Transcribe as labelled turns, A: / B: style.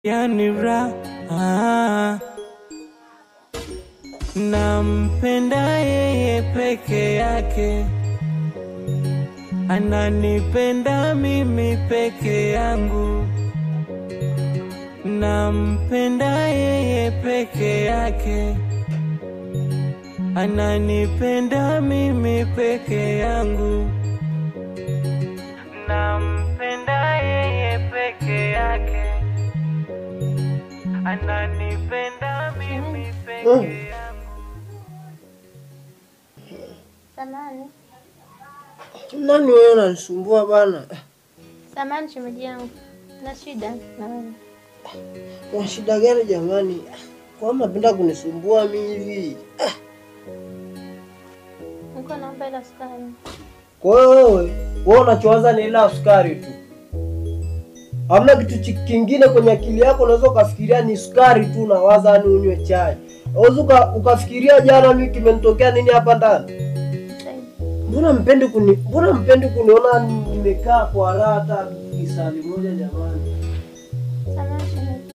A: Yani raha, nampenda yeye peke yake, ananipenda mimi peke yangu. Nampenda yeye peke yake, ananipenda mimi peke yangu. Nampenda yeye peke yake, ananipenda mimi peke yangu.
B: Samani.
C: Nani wewe unanisumbua bana?
B: Samani shemeji yangu. Na shida na wewe.
C: Kuna shida gani jamani? Kwa mnapenda kunisumbua mimi hivi?
B: Niko naomba ila sukari.
C: Kwa hiyo wewe unachowaza ni ila sukari tu. Hamna kitu kingine kwenye akili yako unaweza kufikiria ni sukari tu unawaza ni unywe chai. Unaweza ukafikiria jana mimi kimenitokea nini hapa ndani? Mbona mpendi kuniona nimekaa kwa raha hata kisali moja jamani?
B: Samani.